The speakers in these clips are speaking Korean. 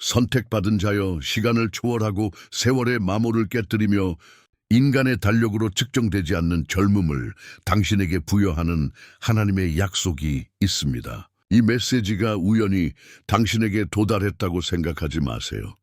선택받은 자여 시간을 초월하고 세월의 마모를 깨뜨리며 인간의 달력으로 측정되지 않는 젊음을 당신에게 부여하는 하나님의 약속이 있습니다. 이 메시지가 우연히 당신에게 도달했다고 생각하지 마세요.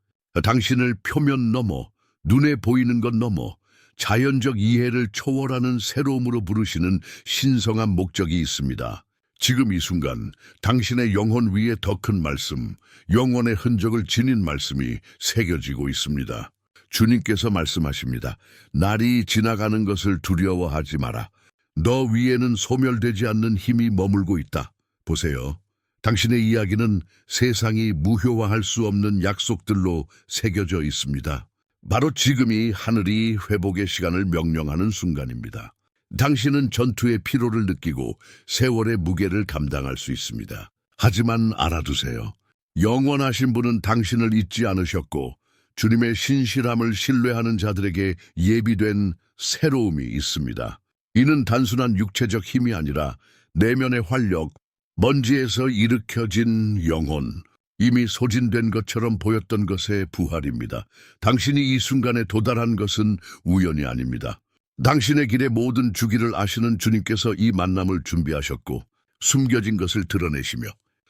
당신을 표면 넘어 눈에 보이는 것 넘어 자연적 이해를 초월하는 새로움으로 부르시는 신성한 목적이 있습니다. 지금 이 순간 당신의 영혼 위에 더 큰 말씀, 영혼의 흔적을 지닌 말씀이 새겨지고 있습니다. 주님께서 말씀하십니다. 날이 지나가는 것을 두려워하지 마라. 너 위에는 소멸되지 않는 힘이 머물고 있다. 보세요. 당신의 이야기는 세상이 무효화할 수 없는 약속들로 새겨져 있습니다. 바로 지금이 하늘이 회복의 시간을 명령하는 순간입니다. 당신은 전투의 피로를 느끼고 세월의 무게를 감당할 수 있습니다. 하지만 알아두세요. 영원하신 분은 당신을 잊지 않으셨고 주님의 신실함을 신뢰하는 자들에게 예비된 새로움이 있습니다. 이는 단순한 육체적 힘이 아니라 내면의 활력, 먼지에서 일으켜진 영혼, 이미 소진된 것처럼 보였던 것의 부활입니다. 당신이 이 순간에 도달한 것은 우연이 아닙니다. 당신의 길의 모든 주기를 아시는 주님께서 이 만남을 준비하셨고 숨겨진 것을 드러내시며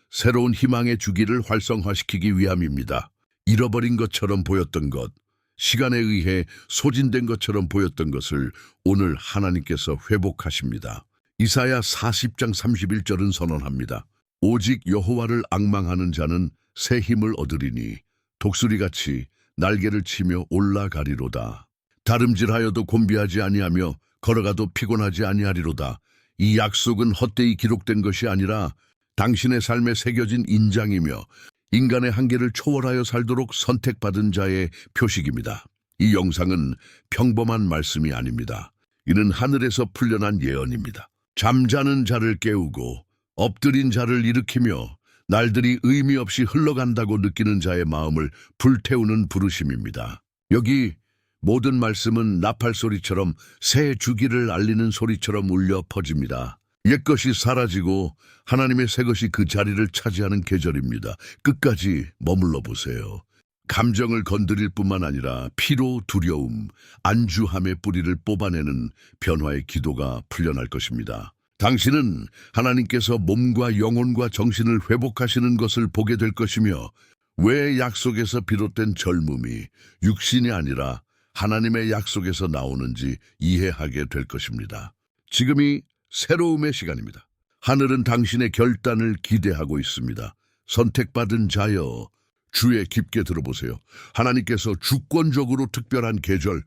새로운 희망의 주기를 활성화시키기 위함입니다. 잃어버린 것처럼 보였던 것, 시간에 의해 소진된 것처럼 보였던 것을 오늘 하나님께서 회복하십니다. 이사야 40장 31절은 선언합니다. 오직 여호와를 앙망하는 자는 새 힘을 얻으리니 독수리같이 날개를 치며 올라가리로다. 다름질하여도 곤비하지 아니하며 걸어가도 피곤하지 아니하리로다. 이 약속은 헛되이 기록된 것이 아니라 당신의 삶에 새겨진 인장이며 인간의 한계를 초월하여 살도록 선택받은 자의 표식입니다. 이 영상은 평범한 말씀이 아닙니다. 이는 하늘에서 풀려난 예언입니다. 잠자는 자를 깨우고 엎드린 자를 일으키며 날들이 의미 없이 흘러간다고 느끼는 자의 마음을 불태우는 부르심입니다. 여기 모든 말씀은 나팔 소리처럼 새 주기를 알리는 소리처럼 울려 퍼집니다. 옛것이 사라지고 하나님의 새것이 그 자리를 차지하는 계절입니다. 끝까지 머물러 보세요. 감정을 건드릴 뿐만 아니라 피로, 두려움, 안주함의 뿌리를 뽑아내는 변화의 기도가 풀려날 것입니다. 당신은 하나님께서 몸과 영혼과 정신을 회복하시는 것을 보게 될 것이며 왜 약속에서 비롯된 젊음이 육신이 아니라 하나님의 약속에서 나오는지 이해하게 될 것입니다. 지금이 새로움의 시간입니다. 하늘은 당신의 결단을 기대하고 있습니다. 선택받은 자여, 주의 깊게 들어보세요. 하나님께서 주권적으로 특별한 계절,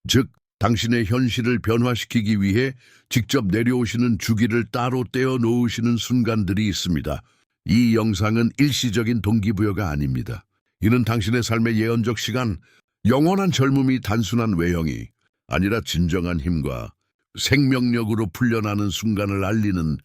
즉 당신의 현실을 변화시키기 위해 직접 내려오시는 주기를 따로 떼어 놓으시는 순간들이 있습니다. 이 영상은 일시적인 동기부여가 아닙니다. 이는 당신의 삶의 예언적 시간, 영원한 젊음이 단순한 외형이 아니라 진정한 힘과 생명력으로 풀려나는 순간을 알리는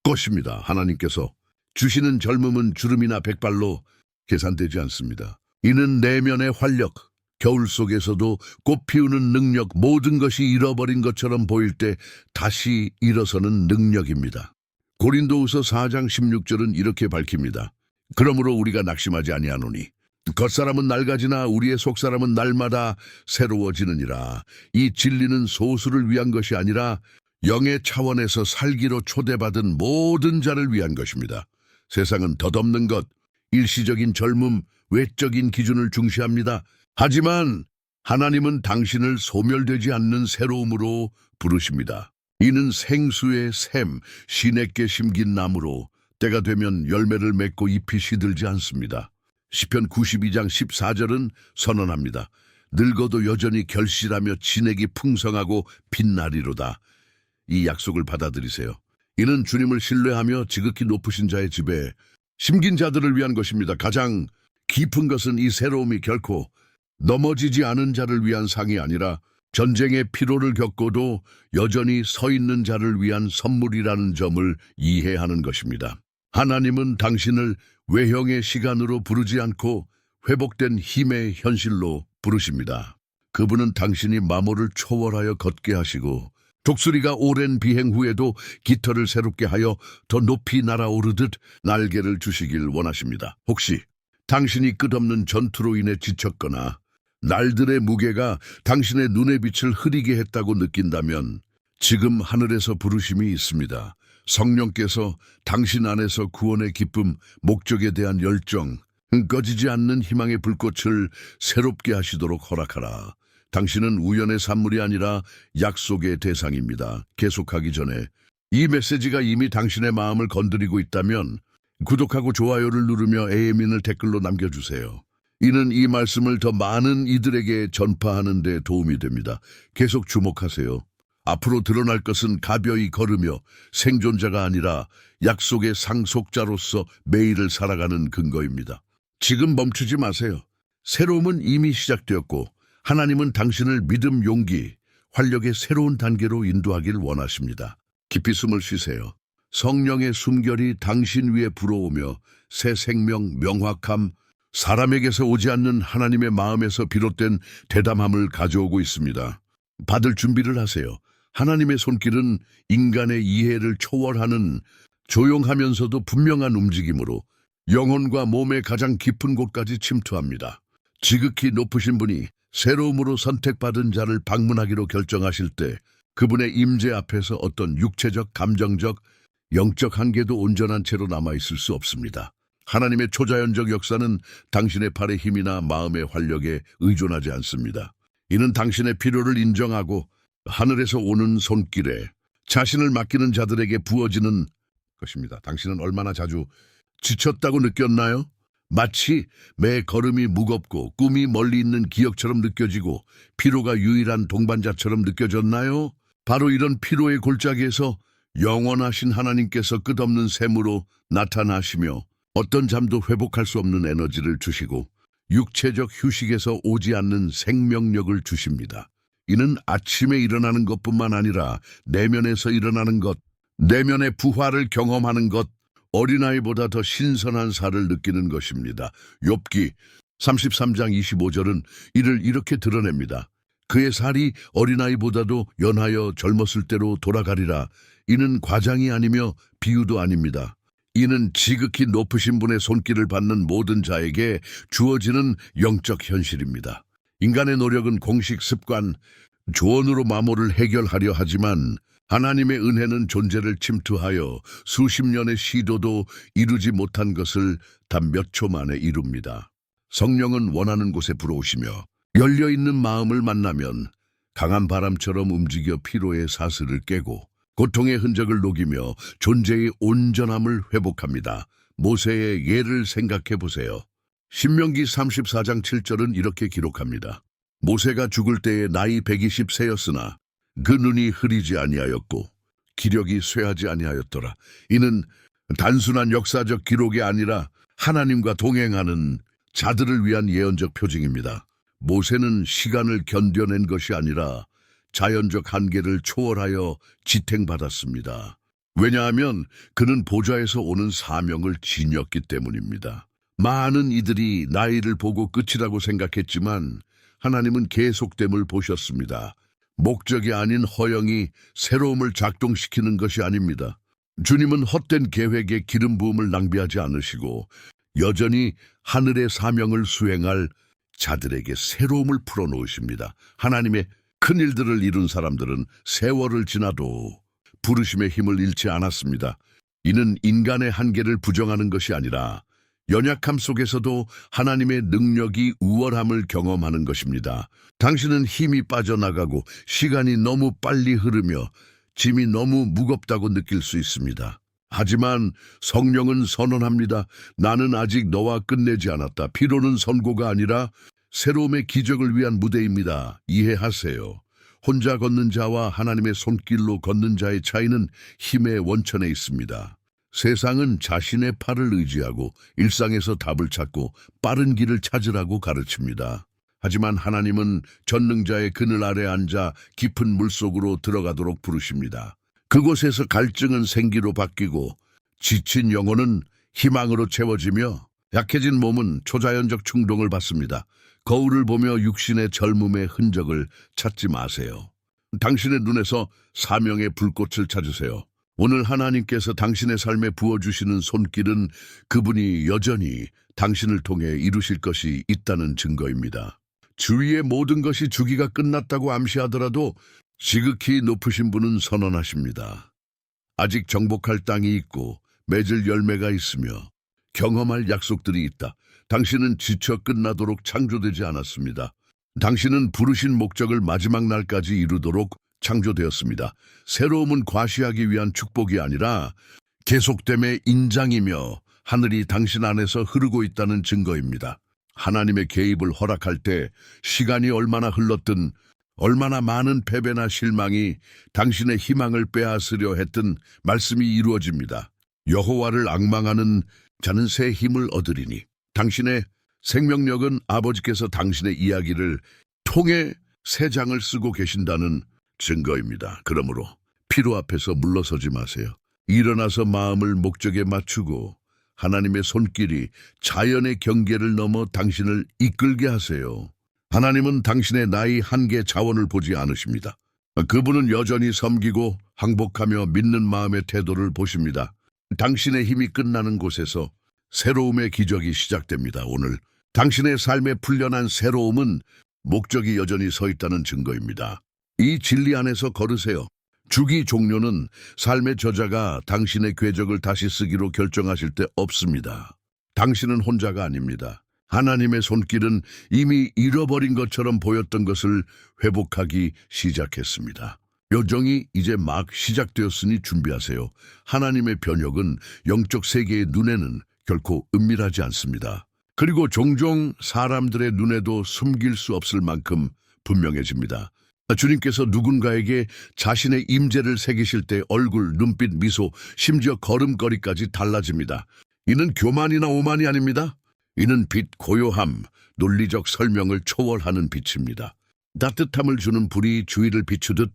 것입니다. 하나님께서 주시는 젊음은 주름이나 백발로 계산되지 않습니다. 이는 내면의 활력, 겨울 속에서도 꽃 피우는 능력, 모든 것이 잃어버린 것처럼 보일 때 다시 일어서는 능력입니다. 고린도후서 4장 16절은 이렇게 밝힙니다. 그러므로 우리가 낙심하지 아니하노니 겉사람은 낡아지나 우리의 속사람은 날마다 새로워지느니라. 이 진리는 소수를 위한 것이 아니라 영의 차원에서 살기로 초대받은 모든 자를 위한 것입니다. 세상은 덧없는 것, 일시적인 젊음, 외적인 기준을 중시합니다. 하지만 하나님은 당신을 소멸되지 않는 새로움으로 부르십니다. 이는 생수의 샘, 시냇게 심긴 나무로 때가 되면 열매를 맺고 잎이 시들지 않습니다. 시편 92장 14절은 선언합니다. 늙어도 여전히 결실하며 진액이 풍성하고 빛나리로다. 이 약속을 받아들이세요. 이는 주님을 신뢰하며 지극히 높으신 자의 집에 심긴 자들을 위한 것입니다. 가장 깊은 것은 이 새로움이 결코 넘어지지 않은 자를 위한 상이 아니라 전쟁의 피로를 겪고도 여전히 서 있는 자를 위한 선물이라는 점을 이해하는 것입니다. 하나님은 당신을 외형의 시간으로 부르지 않고 회복된 힘의 현실로 부르십니다. 그분은 당신이 마모를 초월하여 걷게 하시고 독수리가 오랜 비행 후에도 깃털을 새롭게 하여 더 높이 날아오르듯 날개를 주시길 원하십니다. 혹시 당신이 끝없는 전투로 인해 지쳤거나 날들의 무게가 당신의 눈의 빛을 흐리게 했다고 느낀다면 지금 하늘에서 부르심이 있습니다. 성령께서 당신 안에서 구원의 기쁨, 목적에 대한 열정, 꺼지지 않는 희망의 불꽃을 새롭게 하시도록 허락하라. 당신은 우연의 산물이 아니라 약속의 대상입니다. 계속하기 전에 이 메시지가 이미 당신의 마음을 건드리고 있다면 구독하고 좋아요를 누르며 AM인을 댓글로 남겨주세요. 이는 이 말씀을 더 많은 이들에게 전파하는 데 도움이 됩니다. 계속 주목하세요. 앞으로 드러날 것은 가벼이 걸으며 생존자가 아니라 약속의 상속자로서 매일을 살아가는 근거입니다. 지금 멈추지 마세요. 새로움은 이미 시작되었고 하나님은 당신을 믿음, 용기, 활력의 새로운 단계로 인도하길 원하십니다. 깊이 숨을 쉬세요. 성령의 숨결이 당신 위에 불어오며 새 생명, 명확함, 사람에게서 오지 않는 하나님의 마음에서 비롯된 대담함을 가져오고 있습니다. 받을 준비를 하세요. 하나님의 손길은 인간의 이해를 초월하는 조용하면서도 분명한 움직임으로 영혼과 몸의 가장 깊은 곳까지 침투합니다. 지극히 높으신 분이 새로움으로 선택받은 자를 방문하기로 결정하실 때 그분의 임재 앞에서 어떤 육체적, 감정적, 영적 한계도 온전한 채로 남아있을 수 없습니다. 하나님의 초자연적 역사는 당신의 팔의 힘이나 마음의 활력에 의존하지 않습니다. 이는 당신의 필요를 인정하고 하늘에서 오는 손길에 자신을 맡기는 자들에게 부어지는 것입니다. 당신은 얼마나 자주 지쳤다고 느꼈나요? 마치 매 걸음이 무겁고 꿈이 멀리 있는 기억처럼 느껴지고 피로가 유일한 동반자처럼 느껴졌나요? 바로 이런 피로의 골짜기에서 영원하신 하나님께서 끝없는 샘으로 나타나시며 어떤 잠도 회복할 수 없는 에너지를 주시고 육체적 휴식에서 오지 않는 생명력을 주십니다. 이는 아침에 일어나는 것뿐만 아니라 내면에서 일어나는 것, 내면의 부활을 경험하는 것, 어린아이보다 더 신선한 살을 느끼는 것입니다. 욥기 33장 25절은 이를 이렇게 드러냅니다. 그의 살이 어린아이보다도 연하여 젊었을 때로 돌아가리라. 이는 과장이 아니며 비유도 아닙니다. 이는 지극히 높으신 분의 손길을 받는 모든 자에게 주어지는 영적 현실입니다. 인간의 노력은 공식, 습관, 조언으로 마모를 해결하려 하지만 하나님의 은혜는 존재를 침투하여 수십 년의 시도도 이루지 못한 것을 단 몇 초 만에 이룹니다. 성령은 원하는 곳에 불어오시며 열려있는 마음을 만나면 강한 바람처럼 움직여 피로의 사슬을 깨고 고통의 흔적을 녹이며 존재의 온전함을 회복합니다. 모세의 예를 생각해 보세요. 신명기 34장 7절은 이렇게 기록합니다. 모세가 죽을 때에 나이 120세였으나 그 눈이 흐리지 아니하였고 기력이 쇠하지 아니하였더라. 이는 단순한 역사적 기록이 아니라 하나님과 동행하는 자들을 위한 예언적 표징입니다. 모세는 시간을 견뎌낸 것이 아니라 자연적 한계를 초월하여 지탱받았습니다. 왜냐하면 그는 보좌에서 오는 사명을 지녔기 때문입니다. 많은 이들이 나이를 보고 끝이라고 생각했지만 하나님은 계속됨을 보셨습니다. 목적이 아닌 허영이 새로움을 작동시키는 것이 아닙니다. 주님은 헛된 계획에 기름 부음을 낭비하지 않으시고 여전히 하늘의 사명을 수행할 자들에게 새로움을 풀어놓으십니다. 하나님의 큰 일들을 이룬 사람들은 세월을 지나도 부르심의 힘을 잃지 않았습니다. 이는 인간의 한계를 부정하는 것이 아니라 연약함 속에서도 하나님의 능력이 우월함을 경험하는 것입니다. 당신은 힘이 빠져나가고 시간이 너무 빨리 흐르며 짐이 너무 무겁다고 느낄 수 있습니다. 하지만 성령은 선언합니다. 나는 아직 너와 끝내지 않았다. 피로는 선고가 아니라 새로움의 기적을 위한 무대입니다. 이해하세요. 혼자 걷는 자와 하나님의 손길로 걷는 자의 차이는 힘의 원천에 있습니다. 세상은 자신의 팔을 의지하고 일상에서 답을 찾고 빠른 길을 찾으라고 가르칩니다. 하지만 하나님은 전능자의 그늘 아래 앉아 깊은 물속으로 들어가도록 부르십니다. 그곳에서 갈증은 생기로 바뀌고 지친 영혼은 희망으로 채워지며 약해진 몸은 초자연적 충동을 받습니다. 거울을 보며 육신의 젊음의 흔적을 찾지 마세요. 당신의 눈에서 사명의 불꽃을 찾으세요. 오늘 하나님께서 당신의 삶에 부어주시는 손길은 그분이 여전히 당신을 통해 이루실 것이 있다는 증거입니다. 주위의 모든 것이 주기가 끝났다고 암시하더라도 지극히 높으신 분은 선언하십니다. 아직 정복할 땅이 있고 맺을 열매가 있으며 경험할 약속들이 있다. 당신은 지쳐 끝나도록 창조되지 않았습니다. 당신은 부르신 목적을 마지막 날까지 이루도록 창조되었습니다. 새로움은 과시하기 위한 축복이 아니라 계속됨의 인장이며 하늘이 당신 안에서 흐르고 있다는 증거입니다. 하나님의 개입을 허락할 때 시간이 얼마나 흘렀든 얼마나 많은 패배나 실망이 당신의 희망을 빼앗으려 했든 말씀이 이루어집니다. 여호와를 앙망하는 자는 새 힘을 얻으리니 당신의 생명력은 아버지께서 당신의 이야기를 통해 새 장을 쓰고 계신다는 증거입니다. 그러므로 피로 앞에서 물러서지 마세요. 일어나서 마음을 목적에 맞추고 하나님의 손길이 자연의 경계를 넘어 당신을 이끌게 하세요. 하나님은 당신의 나이 한계 자원을 보지 않으십니다. 그분은 여전히 섬기고 항복하며 믿는 마음의 태도를 보십니다. 당신의 힘이 끝나는 곳에서 새로움의 기적이 시작됩니다. 오늘 당신의 삶에 풀려난 새로움은 목적이 여전히 서 있다는 증거입니다. 이 진리 안에서 걸으세요. 주기 종료는 삶의 저자가 당신의 궤적을 다시 쓰기로 결정하실 때 없습니다. 당신은 혼자가 아닙니다. 하나님의 손길은 이미 잃어버린 것처럼 보였던 것을 회복하기 시작했습니다. 여정이 이제 막 시작되었으니 준비하세요. 하나님의 변혁은 영적 세계의 눈에는 결코 은밀하지 않습니다. 그리고 종종 사람들의 눈에도 숨길 수 없을 만큼 분명해집니다. 주님께서 누군가에게 자신의 임재를 새기실 때 얼굴, 눈빛, 미소, 심지어 걸음걸이까지 달라집니다. 이는 교만이나 오만이 아닙니다. 이는 빛, 고요함, 논리적 설명을 초월하는 빛입니다. 따뜻함을 주는 불이 주위를 비추듯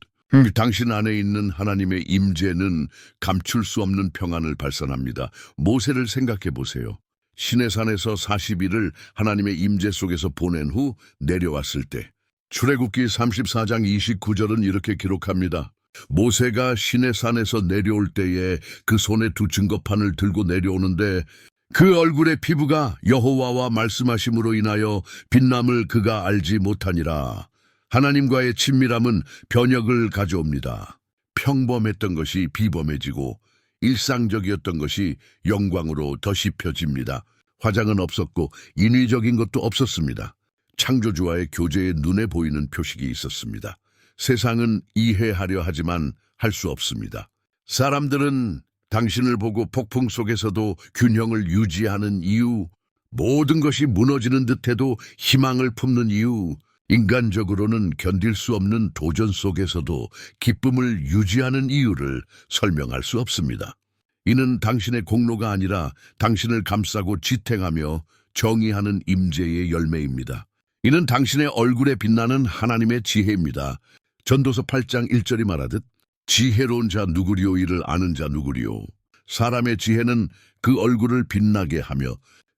당신 안에 있는 하나님의 임재는 감출 수 없는 평안을 발산합니다. 모세를 생각해 보세요. 시내산에서 40일을 하나님의 임재 속에서 보낸 후 내려왔을 때 출애굽기 34장 29절은 이렇게 기록합니다. 모세가 시내산에서 내려올 때에 그 손에 두 증거판을 들고 내려오는데 그 얼굴의 피부가 여호와와 말씀하심으로 인하여 빛남을 그가 알지 못하니라. 하나님과의 친밀함은 변혁을 가져옵니다. 평범했던 것이 비범해지고 일상적이었던 것이 영광으로 더 씹혀집니다. 화장은 없었고 인위적인 것도 없었습니다. 창조주와의 교제에 눈에 보이는 표식이 있었습니다. 세상은 이해하려 하지만 할 수 없습니다. 사람들은 당신을 보고 폭풍 속에서도 균형을 유지하는 이유, 모든 것이 무너지는 듯해도 희망을 품는 이유, 인간적으로는 견딜 수 없는 도전 속에서도 기쁨을 유지하는 이유를 설명할 수 없습니다. 이는 당신의 공로가 아니라 당신을 감싸고 지탱하며 정의하는 임재의 열매입니다. 이는 당신의 얼굴에 빛나는 하나님의 지혜입니다. 전도서 8장 1절이 말하듯 지혜로운 자 누구리요 이를 아는 자 누구리요. 사람의 지혜는 그 얼굴을 빛나게 하며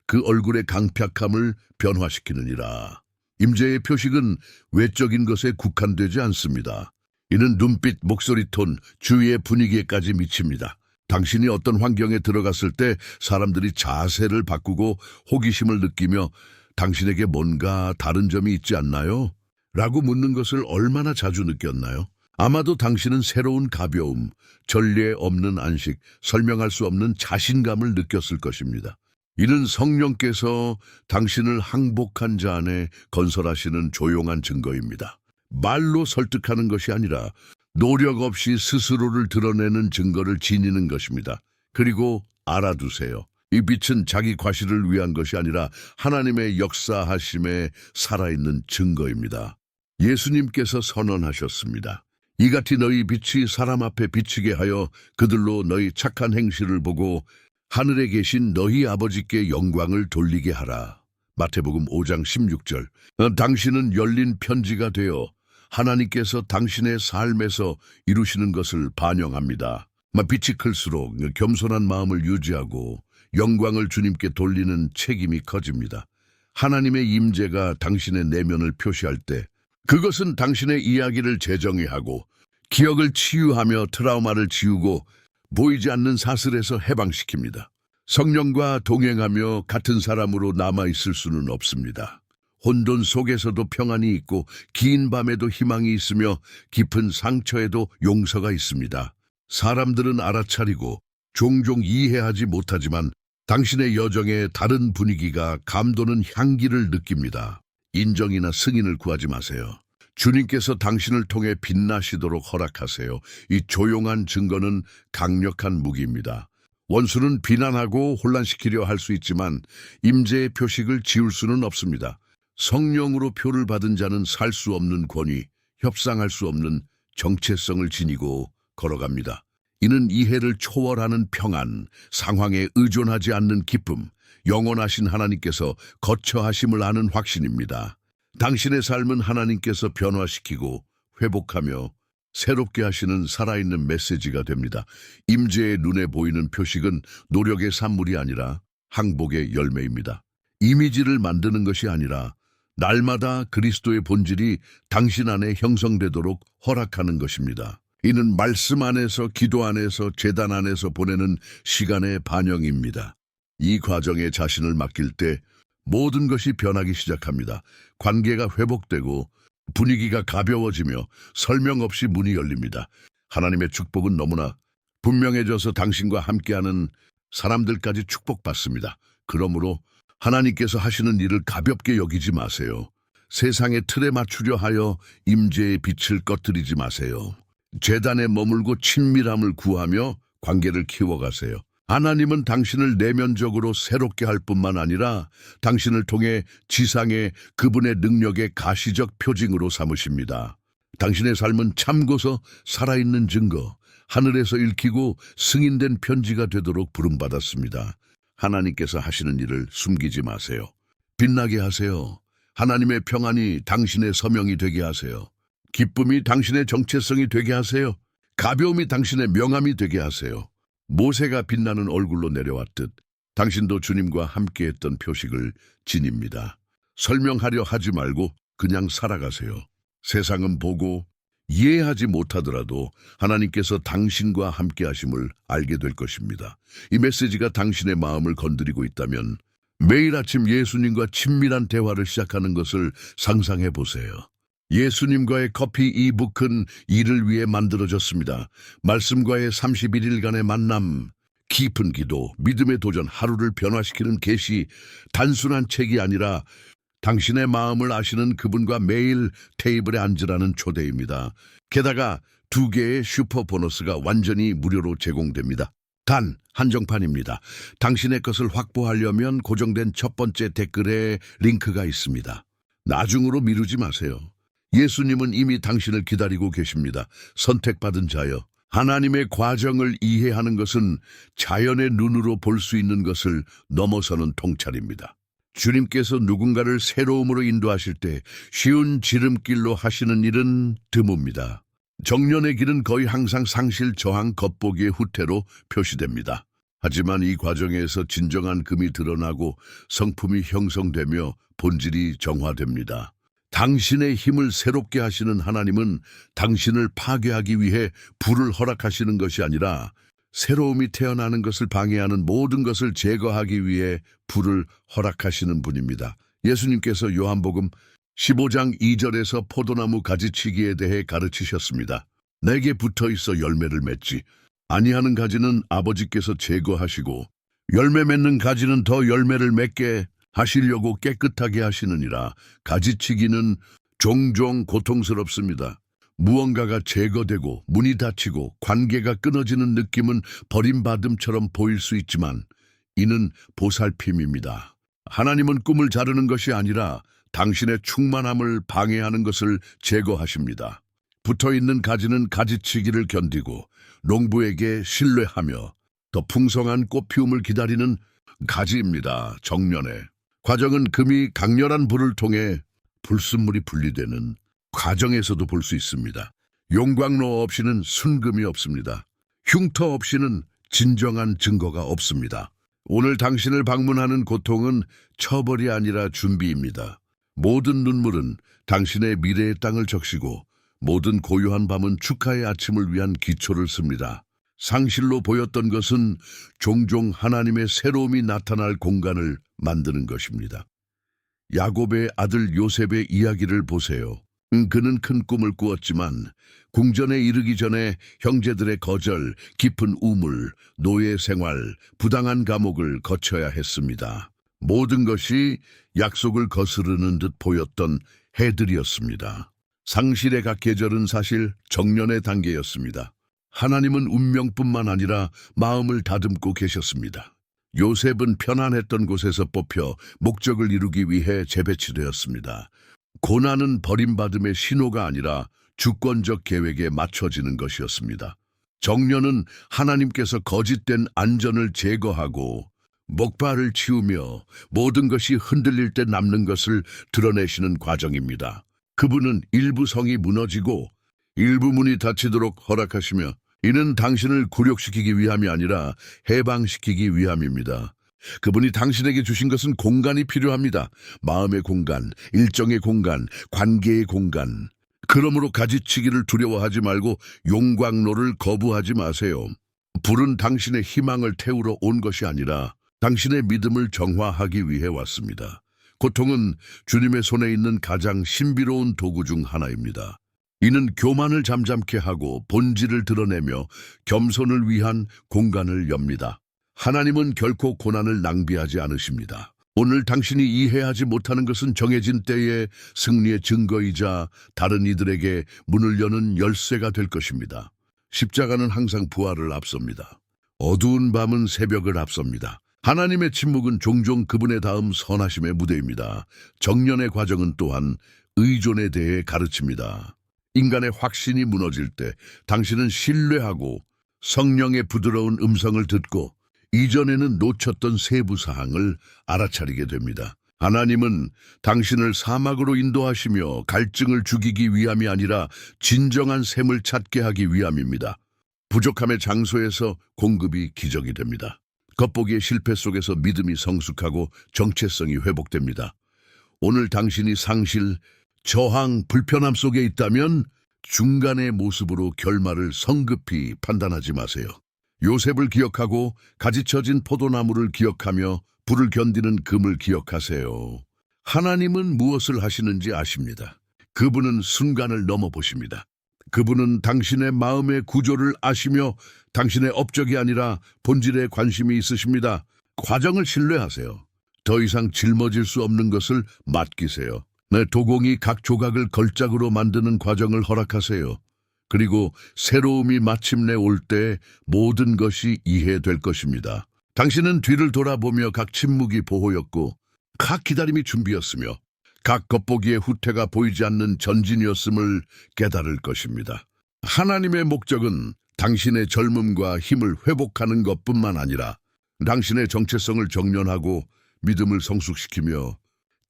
그 얼굴의 강팍함을 변화시키느니라. 임재의 표식은 외적인 것에 국한되지 않습니다. 이는 눈빛, 목소리 톤, 주위의 분위기에까지 미칩니다. 당신이 어떤 환경에 들어갔을 때 사람들이 자세를 바꾸고 호기심을 느끼며 당신에게 뭔가 다른 점이 있지 않나요? 라고 묻는 것을 얼마나 자주 느꼈나요? 아마도 당신은 새로운 가벼움, 전례 없는 안식, 설명할 수 없는 자신감을 느꼈을 것입니다. 이는 성령께서 당신을 항복한 자 안에 건설하시는 조용한 증거입니다. 말로 설득하는 것이 아니라 노력 없이 스스로를 드러내는 증거를 지니는 것입니다. 그리고 알아두세요. 이 빛은 자기 과시를 위한 것이 아니라 하나님의 역사하심에 살아있는 증거입니다. 예수님께서 선언하셨습니다. 이같이 너희 빛이 사람 앞에 비치게 하여 그들로 너희 착한 행실을 보고 하늘에 계신 너희 아버지께 영광을 돌리게 하라. 마태복음 5장 16절. 당신은 열린 편지가 되어 하나님께서 당신의 삶에서 이루시는 것을 반영합니다. 빛이 클수록 겸손한 마음을 유지하고 영광을 주님께 돌리는 책임이 커집니다. 하나님의 임재가 당신의 내면을 표시할 때 그것은 당신의 이야기를 재정의하고 기억을 치유하며 트라우마를 지우고 보이지 않는 사슬에서 해방시킵니다. 성령과 동행하며 같은 사람으로 남아있을 수는 없습니다. 혼돈 속에서도 평안이 있고 긴 밤에도 희망이 있으며 깊은 상처에도 용서가 있습니다. 사람들은 알아차리고 종종 이해하지 못하지만 당신의 여정에 다른 분위기가 감도는 향기를 느낍니다. 인정이나 승인을 구하지 마세요. 주님께서 당신을 통해 빛나시도록 허락하세요. 이 조용한 증거는 강력한 무기입니다. 원수는 비난하고 혼란시키려 할 수 있지만 임재의 표식을 지울 수는 없습니다. 성령으로 표를 받은 자는 살 수 없는 권위, 협상할 수 없는 정체성을 지니고 걸어갑니다. 이는 이해를 초월하는 평안, 상황에 의존하지 않는 기쁨, 영원하신 하나님께서 거처하심을 아는 확신입니다. 당신의 삶은 하나님께서 변화시키고 회복하며 새롭게 하시는 살아있는 메시지가 됩니다. 임재의 눈에 보이는 표식은 노력의 산물이 아니라 항복의 열매입니다. 이미지를 만드는 것이 아니라 날마다 그리스도의 본질이 당신 안에 형성되도록 허락하는 것입니다. 이는 말씀 안에서, 기도 안에서, 제단 안에서 보내는 시간의 반영입니다. 이 과정에 자신을 맡길 때 모든 것이 변하기 시작합니다. 관계가 회복되고 분위기가 가벼워지며 설명 없이 문이 열립니다. 하나님의 축복은 너무나 분명해져서 당신과 함께하는 사람들까지 축복받습니다. 그러므로 하나님께서 하시는 일을 가볍게 여기지 마세요. 세상의 틀에 맞추려 하여 임재의 빛을 꺼뜨리지 마세요. 제단에 머물고 친밀함을 구하며 관계를 키워가세요. 하나님은 당신을 내면적으로 새롭게 할 뿐만 아니라 당신을 통해 지상에 그분의 능력의 가시적 표징으로 삼으십니다. 당신의 삶은 참고서 살아있는 증거, 하늘에서 읽히고 승인된 편지가 되도록 부름받았습니다. 하나님께서 하시는 일을 숨기지 마세요. 빛나게 하세요. 하나님의 평안이 당신의 서명이 되게 하세요. 기쁨이 당신의 정체성이 되게 하세요. 가벼움이 당신의 명함이 되게 하세요. 모세가 빛나는 얼굴로 내려왔듯 당신도 주님과 함께했던 표식을 지닙니다. 설명하려 하지 말고 그냥 살아가세요. 세상은 보고 이해하지 못하더라도 하나님께서 당신과 함께하심을 알게 될 것입니다. 이 메시지가 당신의 마음을 건드리고 있다면 매일 아침 예수님과 친밀한 대화를 시작하는 것을 상상해 보세요. 예수님과의 커피 이북은 이를 위해 만들어졌습니다. 말씀과의 31일간의 만남, 깊은 기도, 믿음의 도전, 하루를 변화시키는 계시, 단순한 책이 아니라 당신의 마음을 아시는 그분과 매일 테이블에 앉으라는 초대입니다. 게다가 2개의 슈퍼 보너스가 완전히 무료로 제공됩니다. 단 한정판입니다. 당신의 것을 확보하려면 고정된 첫 번째 댓글에 링크가 있습니다. 나중으로 미루지 마세요. 예수님은 이미 당신을 기다리고 계십니다. 선택받은 자여, 하나님의 과정을 이해하는 것은 자연의 눈으로 볼 수 있는 것을 넘어서는 통찰입니다. 주님께서 누군가를 새로움으로 인도하실 때 쉬운 지름길로 하시는 일은 드뭅니다. 정년의 길은 거의 항상 상실, 저항, 겉보기의 후퇴로 표시됩니다. 하지만 이 과정에서 진정한 금이 드러나고 성품이 형성되며 본질이 정화됩니다. 당신의 힘을 새롭게 하시는 하나님은 당신을 파괴하기 위해 불을 허락하시는 것이 아니라 새로움이 태어나는 것을 방해하는 모든 것을 제거하기 위해 불을 허락하시는 분입니다. 예수님께서 요한복음 15장 2절에서 포도나무 가지치기에 대해 가르치셨습니다. 내게 붙어 있어 열매를 맺지 아니하는 가지는 아버지께서 제거하시고 열매 맺는 가지는 더 열매를 맺게 하시려고 깨끗하게 하시느니라. 가지치기는 종종 고통스럽습니다. 무언가가 제거되고 문이 닫히고 관계가 끊어지는 느낌은 버림받음처럼 보일 수 있지만 이는 보살핌입니다. 하나님은 꿈을 자르는 것이 아니라 당신의 충만함을 방해하는 것을 제거하십니다. 붙어있는 가지는 가지치기를 견디고 농부에게 신뢰하며 더 풍성한 꽃피움을 기다리는 가지입니다. 정년에 과정은 금이 강렬한 불을 통해 불순물이 분리되는 과정에서도 볼 수 있습니다. 용광로 없이는 순금이 없습니다. 흉터 없이는 진정한 증거가 없습니다. 오늘 당신을 방문하는 고통은 처벌이 아니라 준비입니다. 모든 눈물은 당신의 미래의 땅을 적시고 모든 고요한 밤은 축하의 아침을 위한 기초를 씁니다. 상실로 보였던 것은 종종 하나님의 새로움이 나타날 공간을 만드는 것입니다. 야곱의 아들 요셉의 이야기를 보세요. 그는 큰 꿈을 꾸었지만 궁전에 이르기 전에 형제들의 거절, 깊은 우물, 노예 생활, 부당한 감옥을 거쳐야 했습니다. 모든 것이 약속을 거스르는 듯 보였던 해들이었습니다. 상실의 각 계절은 사실 정년의 단계였습니다. 하나님은 운명뿐만 아니라 마음을 다듬고 계셨습니다. 요셉은 편안했던 곳에서 뽑혀 목적을 이루기 위해 재배치되었습니다. 고난은 버림받음의 신호가 아니라 주권적 계획에 맞춰지는 것이었습니다. 정년은 하나님께서 거짓된 안전을 제거하고 목발을 치우며 모든 것이 흔들릴 때 남는 것을 드러내시는 과정입니다. 그분은 일부 성이 무너지고 일부 문이 닫히도록 허락하시며 이는 당신을 굴욕시키기 위함이 아니라 해방시키기 위함입니다. 그분이 당신에게 주신 것은 공간이 필요합니다. 마음의 공간, 일정의 공간, 관계의 공간. 그러므로 가지치기를 두려워하지 말고 용광로를 거부하지 마세요. 불은 당신의 희망을 태우러 온 것이 아니라 당신의 믿음을 정화하기 위해 왔습니다. 고통은 주님의 손에 있는 가장 신비로운 도구 중 하나입니다. 이는 교만을 잠잠케 하고 본질을 드러내며 겸손을 위한 공간을 엽니다. 하나님은 결코 고난을 낭비하지 않으십니다. 오늘 당신이 이해하지 못하는 것은 정해진 때의 승리의 증거이자 다른 이들에게 문을 여는 열쇠가 될 것입니다. 십자가는 항상 부활을 앞섭니다. 어두운 밤은 새벽을 앞섭니다. 하나님의 침묵은 종종 그분의 다음 선하심의 무대입니다. 정년의 과정은 또한 의존에 대해 가르칩니다. 인간의 확신이 무너질 때 당신은 신뢰하고 성령의 부드러운 음성을 듣고 이전에는 놓쳤던 세부 사항을 알아차리게 됩니다. 하나님은 당신을 사막으로 인도하시며 갈증을 죽이기 위함이 아니라 진정한 샘을 찾게 하기 위함입니다. 부족함의 장소에서 공급이 기적이 됩니다. 겉보기의 실패 속에서 믿음이 성숙하고 정체성이 회복됩니다. 오늘 당신이 상실, 저항, 불편함 속에 있다면 중간의 모습으로 결말을 성급히 판단하지 마세요. 요셉을 기억하고 가지쳐진 포도나무를 기억하며 불을 견디는 금을 기억하세요. 하나님은 무엇을 하시는지 아십니다. 그분은 순간을 넘어보십니다. 그분은 당신의 마음의 구조를 아시며 당신의 업적이 아니라 본질에 관심이 있으십니다. 과정을 신뢰하세요. 더 이상 짊어질 수 없는 것을 맡기세요. 내 도공이 각 조각을 걸작으로 만드는 과정을 허락하세요. 그리고 새로움이 마침내 올 때 모든 것이 이해될 것입니다. 당신은 뒤를 돌아보며 각 침묵이 보호였고 각 기다림이 준비였으며 각 겉보기의 후퇴가 보이지 않는 전진이었음을 깨달을 것입니다. 하나님의 목적은 당신의 젊음과 힘을 회복하는 것뿐만 아니라 당신의 정체성을 정련하고 믿음을 성숙시키며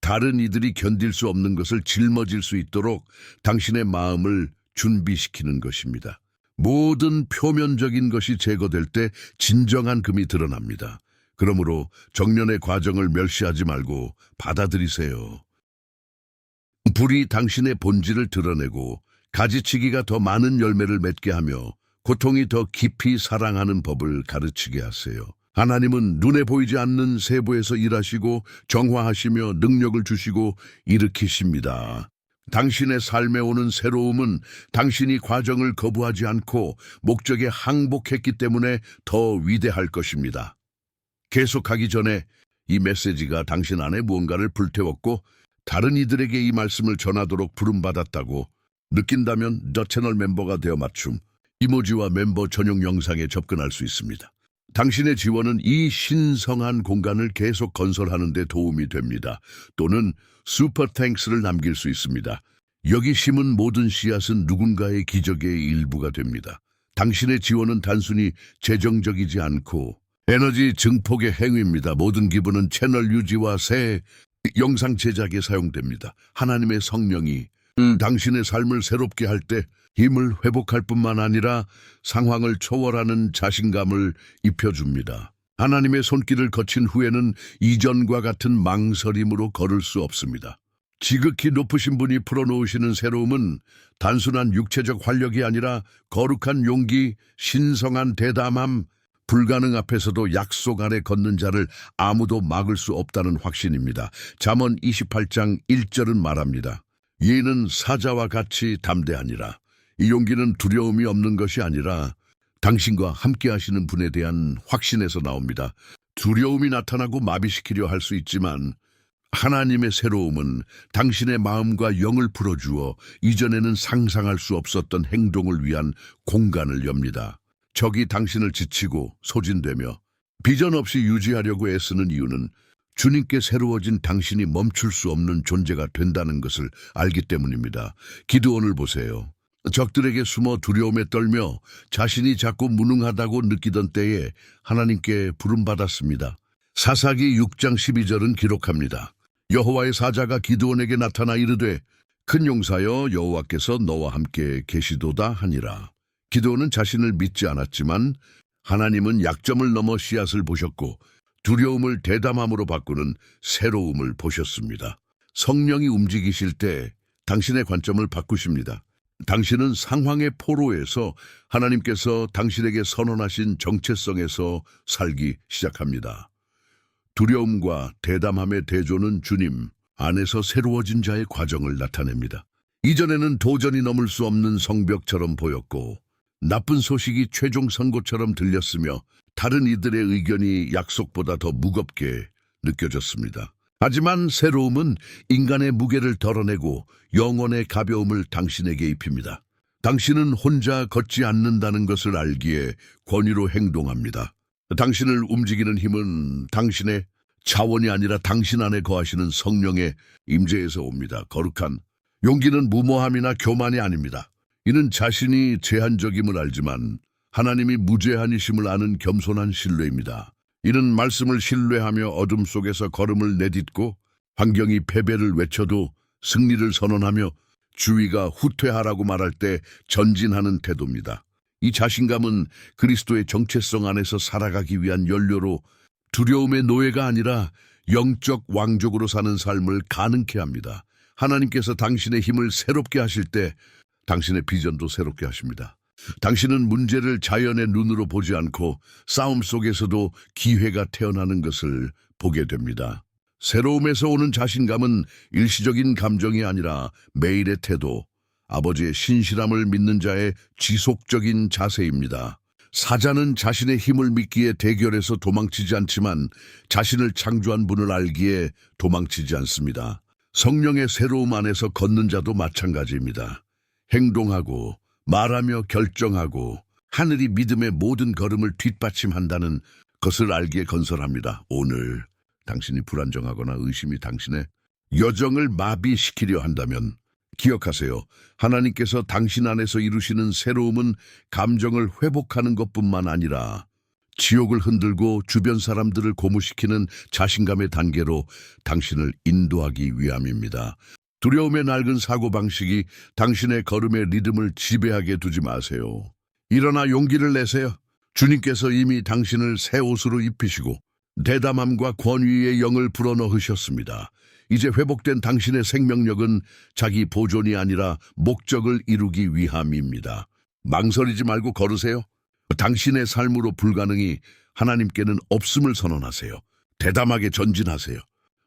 다른 이들이 견딜 수 없는 것을 짊어질 수 있도록 당신의 마음을 준비시키는 것입니다. 모든 표면적인 것이 제거될 때 진정한 금이 드러납니다. 그러므로 정년의 과정을 멸시하지 말고 받아들이세요. 불이 당신의 본질을 드러내고 가지치기가 더 많은 열매를 맺게 하며 고통이 더 깊이 사랑하는 법을 가르치게 하세요. 하나님은 눈에 보이지 않는 세부에서 일하시고 정화하시며 능력을 주시고 일으키십니다. 당신의 삶에 오는 새로움은 당신이 과정을 거부하지 않고 목적에 항복했기 때문에 더 위대할 것입니다. 계속하기 전에 이 메시지가 당신 안에 무언가를 불태웠고 다른 이들에게 이 말씀을 전하도록 부름받았다고 느낀다면 더 채널 멤버가 되어 맞춤 이모지와 멤버 전용 영상에 접근할 수 있습니다. 당신의 지원은 이 신성한 공간을 계속 건설하는 데 도움이 됩니다. 또는 슈퍼 탱크스를 남길 수 있습니다. 여기 심은 모든 씨앗은 누군가의 기적의 일부가 됩니다. 당신의 지원은 단순히 재정적이지 않고 에너지 증폭의 행위입니다. 모든 기부는 채널 유지와 새 영상 제작에 사용됩니다. 하나님의 성령이 당신의 삶을 새롭게 할 때 힘을 회복할 뿐만 아니라 상황을 초월하는 자신감을 입혀줍니다. 하나님의 손길을 거친 후에는 이전과 같은 망설임으로 걸을 수 없습니다. 지극히 높으신 분이 풀어놓으시는 새로움은 단순한 육체적 활력이 아니라 거룩한 용기, 신성한 대담함, 불가능 앞에서도 약속 아래 걷는 자를 아무도 막을 수 없다는 확신입니다. 잠언 28장 1절은 말합니다. 예는 사자와 같이 담대하니라. 이 용기는 두려움이 없는 것이 아니라 당신과 함께 하시는 분에 대한 확신에서 나옵니다. 두려움이 나타나고 마비시키려 할 수 있지만 하나님의 새로움은 당신의 마음과 영을 풀어주어 이전에는 상상할 수 없었던 행동을 위한 공간을 엽니다. 적이 당신을 지치고 소진되며 비전 없이 유지하려고 애쓰는 이유는 주님께 새로워진 당신이 멈출 수 없는 존재가 된다는 것을 알기 때문입니다. 기드온을 보세요. 적들에게 숨어 두려움에 떨며 자신이 자꾸 무능하다고 느끼던 때에 하나님께 부름받았습니다. 사사기 6장 12절은 기록합니다. 여호와의 사자가 기드온에게 나타나 이르되 큰 용사여 여호와께서 너와 함께 계시도다 하니라. 기드온은 자신을 믿지 않았지만 하나님은 약점을 넘어 씨앗을 보셨고 두려움을 대담함으로 바꾸는 새로움을 보셨습니다. 성령이 움직이실 때 당신의 관점을 바꾸십니다. 당신은 상황의 포로에서 하나님께서 당신에게 선언하신 정체성에서 살기 시작합니다. 두려움과 대담함의 대조는 주님 안에서 새로워진 자의 과정을 나타냅니다. 이전에는 도전이 넘을 수 없는 성벽처럼 보였고 나쁜 소식이 최종 선고처럼 들렸으며 다른 이들의 의견이 약속보다 더 무겁게 느껴졌습니다. 하지만 새로움은 인간의 무게를 덜어내고 영혼의 가벼움을 당신에게 입힙니다. 당신은 혼자 걷지 않는다는 것을 알기에 권위로 행동합니다. 당신을 움직이는 힘은 당신의 자원이 아니라 당신 안에 거하시는 성령의 임재에서 옵니다. 거룩한 용기는 무모함이나 교만이 아닙니다. 이는 자신이 제한적임을 알지만 하나님이 무제한이심을 아는 겸손한 신뢰입니다. 이는 말씀을 신뢰하며 어둠 속에서 걸음을 내딛고 환경이 패배를 외쳐도 승리를 선언하며 주위가 후퇴하라고 말할 때 전진하는 태도입니다. 이 자신감은 그리스도의 정체성 안에서 살아가기 위한 연료로 두려움의 노예가 아니라 영적 왕족으로 사는 삶을 가능케 합니다. 하나님께서 당신의 힘을 새롭게 하실 때 당신의 비전도 새롭게 하십니다. 당신은 문제를 자연의 눈으로 보지 않고 싸움 속에서도 기회가 태어나는 것을 보게 됩니다. 새로움에서 오는 자신감은 일시적인 감정이 아니라 매일의 태도, 아버지의 신실함을 믿는 자의 지속적인 자세입니다. 사자는 자신의 힘을 믿기에 대결에서 도망치지 않지만 자신을 창조한 분을 알기에 도망치지 않습니다. 성령의 새로움 안에서 걷는 자도 마찬가지입니다. 행동하고 말하며 결정하고 하늘이 믿음의 모든 걸음을 뒷받침한다는 것을 알기에 건설합니다. 오늘 당신이 불안정하거나 의심이 당신의 여정을 마비시키려 한다면 기억하세요. 하나님께서 당신 안에서 이루시는 새로움은 감정을 회복하는 것뿐만 아니라 지옥을 흔들고 주변 사람들을 고무시키는 자신감의 단계로 당신을 인도하기 위함입니다. 두려움의 낡은 사고방식이 당신의 걸음의 리듬을 지배하게 두지 마세요. 일어나 용기를 내세요. 주님께서 이미 당신을 새 옷으로 입히시고 대담함과 권위의 영을 불어넣으셨습니다. 이제 회복된 당신의 생명력은 자기 보존이 아니라 목적을 이루기 위함입니다. 망설이지 말고 걸으세요. 당신의 삶으로 불가능이 하나님께는 없음을 선언하세요. 대담하게 전진하세요.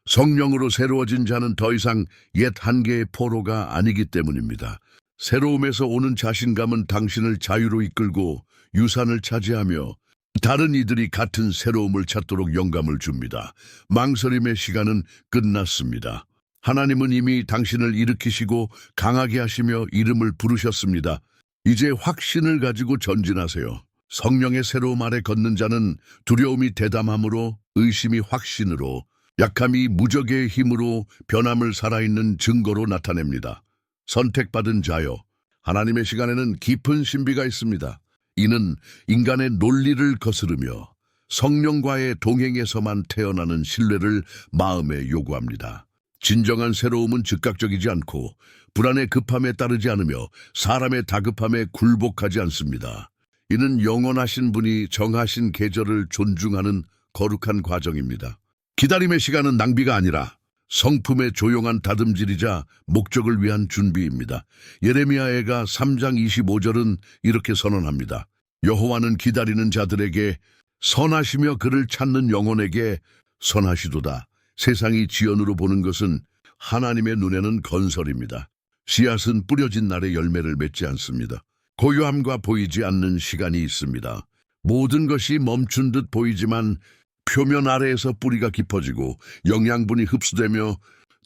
성령으로 새로워진 자는 더 이상 옛 한계의 포로가 아니기 때문입니다. 새로움에서 오는 자신감은 당신을 자유로 이끌고 유산을 차지하며 다른 이들이 같은 새로움을 찾도록 영감을 줍니다. 망설임의 시간은 끝났습니다. 하나님은 이미 당신을 일으키시고 강하게 하시며 이름을 부르셨습니다. 이제 확신을 가지고 전진하세요. 성령의 새로움 아래 걷는 자는 두려움이 대담함으로, 의심이 확신으로, 약함이 무적의 힘으로 변함을 살아있는 증거로 나타냅니다. 선택받은 자여, 하나님의 시간에는 깊은 신비가 있습니다. 이는 인간의 논리를 거스르며 성령과의 동행에서만 태어나는 신뢰를 마음에 요구합니다. 진정한 새로움은 즉각적이지 않고 불안의 급함에 따르지 않으며 사람의 다급함에 굴복하지 않습니다. 이는 영원하신 분이 정하신 계절을 존중하는 거룩한 과정입니다. 기다림의 시간은 낭비가 아니라 성품의 조용한 다듬질이자 목적을 위한 준비입니다. 예레미야애가 3장 25절은 이렇게 선언합니다. 여호와는 기다리는 자들에게 선하시며 그를 찾는 영혼에게 선하시도다. 세상이 지연으로 보는 것은 하나님의 눈에는 건설입니다. 씨앗은 뿌려진 날에 열매를 맺지 않습니다. 고요함과 보이지 않는 시간이 있습니다. 모든 것이 멈춘 듯 보이지만 표면 아래에서 뿌리가 깊어지고 영양분이 흡수되며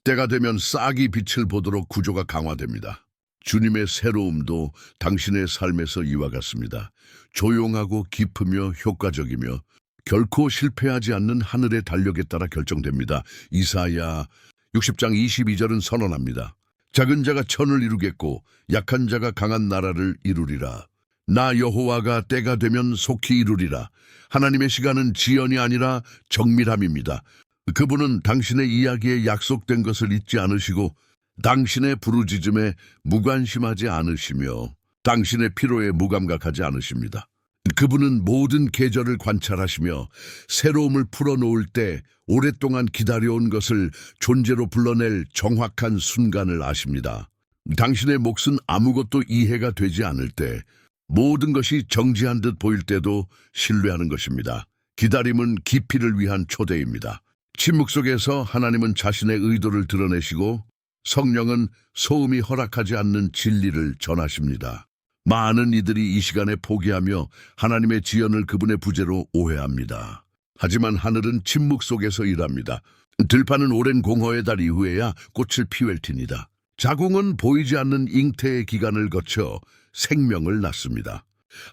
때가 되면 싹이 빛을 보도록 구조가 강화됩니다. 주님의 새로움도 당신의 삶에서 이와 같습니다. 조용하고 깊으며 효과적이며 결코 실패하지 않는 하늘의 달력에 따라 결정됩니다. 이사야 60장 22절은 선언합니다. 작은 자가 천을 이루겠고 약한 자가 강한 나라를 이루리라. 나 여호와가 때가 되면 속히 이루리라. 하나님의 시간은 지연이 아니라 정밀함입니다. 그분은 당신의 이야기에 약속된 것을 잊지 않으시고 당신의 부르짖음에 무관심하지 않으시며 당신의 피로에 무감각하지 않으십니다. 그분은 모든 계절을 관찰하시며 새로움을 풀어놓을 때 오랫동안 기다려온 것을 존재로 불러낼 정확한 순간을 아십니다. 당신의 몫은 아무것도 이해가 되지 않을 때 모든 것이 정지한 듯 보일 때도 신뢰하는 것입니다. 기다림은 깊이를 위한 초대입니다. 침묵 속에서 하나님은 자신의 의도를 드러내시고 성령은 소음이 허락하지 않는 진리를 전하십니다. 많은 이들이 이 시간에 포기하며 하나님의 지연을 그분의 부재로 오해합니다. 하지만 하늘은 침묵 속에서 일합니다. 들판은 오랜 공허의 달 이후에야 꽃을 피울 테니다. 자궁은 보이지 않는 잉태의 기간을 거쳐 생명을 낳습니다.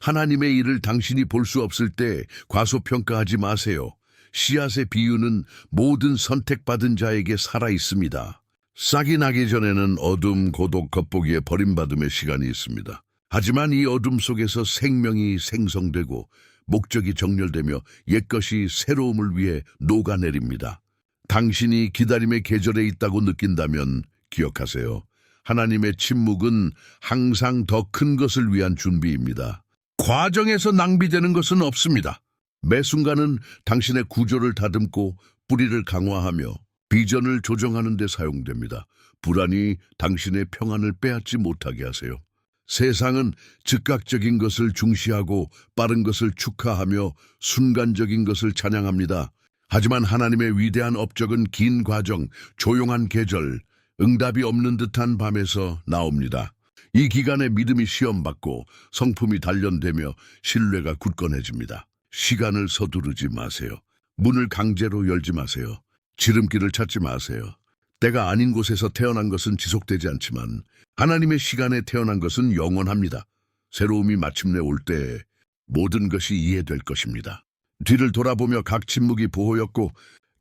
하나님의 일을 당신이 볼 수 없을 때 과소평가하지 마세요. 씨앗의 비유는 모든 선택받은 자에게 살아있습니다. 싹이 나기 전에는 어둠, 고독, 겉보기에 버림받음의 시간이 있습니다. 하지만 이 어둠 속에서 생명이 생성되고 목적이 정렬되며 옛것이 새로움을 위해 녹아내립니다. 당신이 기다림의 계절에 있다고 느낀다면 기억하세요. 하나님의 침묵은 항상 더 큰 것을 위한 준비입니다. 과정에서 낭비되는 것은 없습니다. 매 순간은 당신의 구조를 다듬고 뿌리를 강화하며 비전을 조정하는 데 사용됩니다. 불안이 당신의 평안을 빼앗지 못하게 하세요. 세상은 즉각적인 것을 중시하고 빠른 것을 축하하며 순간적인 것을 찬양합니다. 하지만 하나님의 위대한 업적은 긴 과정, 조용한 계절, 응답이 없는 듯한 밤에서 나옵니다. 이 기간에 믿음이 시험받고 성품이 단련되며 신뢰가 굳건해집니다. 시간을 서두르지 마세요. 문을 강제로 열지 마세요. 지름길을 찾지 마세요. 때가 아닌 곳에서 태어난 것은 지속되지 않지만 하나님의 시간에 태어난 것은 영원합니다. 새로움이 마침내 올 때 모든 것이 이해될 것입니다. 뒤를 돌아보며 각 침묵이 보호였고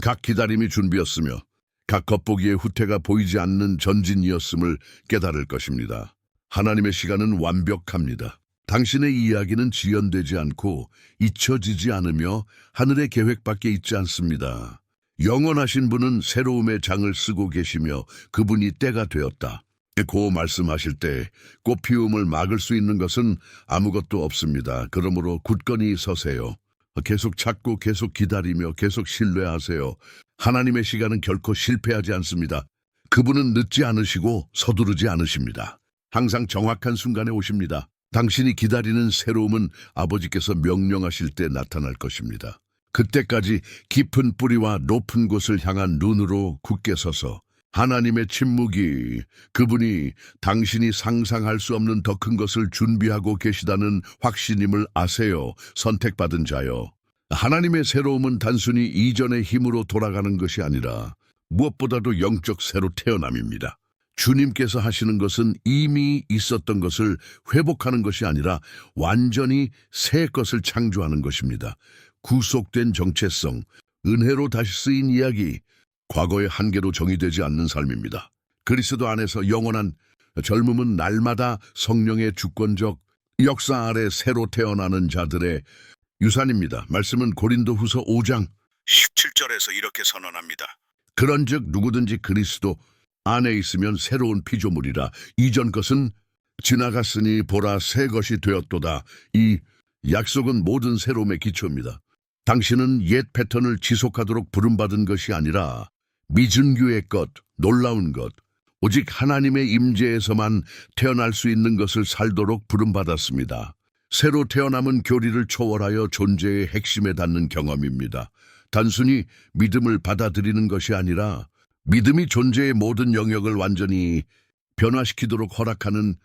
각 기다림이 준비였으며 각 겉보기에 후퇴가 보이지 않는 전진이었음을 깨달을 것입니다. 하나님의 시간은 완벽합니다. 당신의 이야기는 지연되지 않고 잊혀지지 않으며 하늘의 계획밖에 있지 않습니다. 영원하신 분은 새로움의 장을 쓰고 계시며 그분이 때가 되었다. 고 말씀하실 때 꽃피움을 막을 수 있는 것은 아무것도 없습니다. 그러므로 굳건히 서세요. 계속 찾고 계속 기다리며 계속 신뢰하세요. 하나님의 시간은 결코 실패하지 않습니다. 그분은 늦지 않으시고 서두르지 않으십니다. 항상 정확한 순간에 오십니다. 당신이 기다리는 새로움은 아버지께서 명령하실 때 나타날 것입니다. 그때까지 깊은 뿌리와 높은 곳을 향한 눈으로 굳게 서서 하나님의 침묵이 그분이 당신이 상상할 수 없는 더 큰 것을 준비하고 계시다는 확신임을 아세요. 선택받은 자여. 하나님의 새로움은 단순히 이전의 힘으로 돌아가는 것이 아니라 무엇보다도 영적 새로 태어남입니다. 주님께서 하시는 것은 이미 있었던 것을 회복하는 것이 아니라 완전히 새 것을 창조하는 것입니다. 구속된 정체성, 은혜로 다시 쓰인 이야기, 과거의 한계로 정의되지 않는 삶입니다. 그리스도 안에서 영원한 젊음은 날마다 성령의 주권적 역사 아래 새로 태어나는 자들의 유산입니다. 말씀은 고린도후서 5장 17절에서 이렇게 선언합니다. 그런즉 누구든지 그리스도 안에 있으면 새로운 피조물이라. 이전 것은 지나갔으니 보라 새 것이 되었도다. 이 약속은 모든 새로움의 기초입니다. 당신은 옛 패턴을 지속하도록 부름받은 것이 아니라 미준규의 것, 놀라운 것, 오직 하나님의 임재에서만 태어날 수 있는 것을 살도록 부름받았습니다. 새로 태어남은 교리를 초월하여 존재의 핵심에 닿는 경험입니다. 단순히 믿음을 받아들이는 것이 아니라 믿음이 존재의 모든 영역을 완전히 변화시키도록 허락하는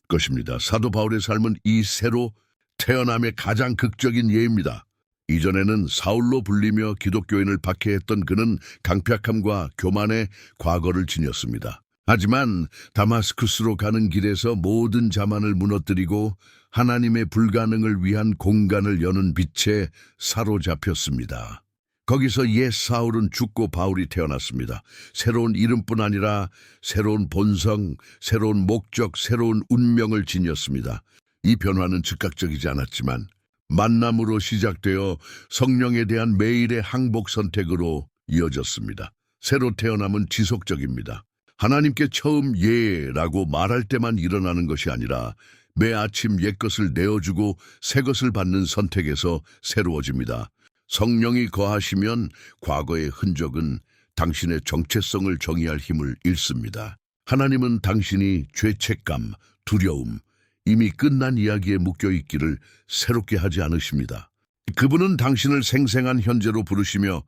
것입니다. 사도 바울의 삶은 이 새로 태어남의 가장 극적인 예입니다. 이전에는 사울로 불리며 기독교인을 박해했던 그는 강팍함과 교만의 과거를 지녔습니다. 하지만 다마스쿠스로 가는 길에서 모든 자만을 무너뜨리고 하나님의 불가능을 위한 공간을 여는 빛에 사로잡혔습니다. 거기서 옛 사울은 죽고 바울이 태어났습니다. 새로운 이름뿐 아니라 새로운 본성, 새로운 목적, 새로운 운명을 지녔습니다. 이 변화는 즉각적이지 않았지만 만남으로 시작되어 성령에 대한 매일의 항복 선택으로 이어졌습니다. 새로 태어남은 지속적입니다. 하나님께 처음 예라고 말할 때만 일어나는 것이 아니라 매 아침 옛것을 내어주고 새것을 받는 선택에서 새로워집니다. 성령이 거하시면 과거의 흔적은 당신의 정체성을 정의할 힘을 잃습니다. 하나님은 당신이 죄책감, 두려움, 이미 끝난 이야기에 묶여있기를 새롭게 하지 않으십니다. 그분은 당신을 생생한 현재로 부르시며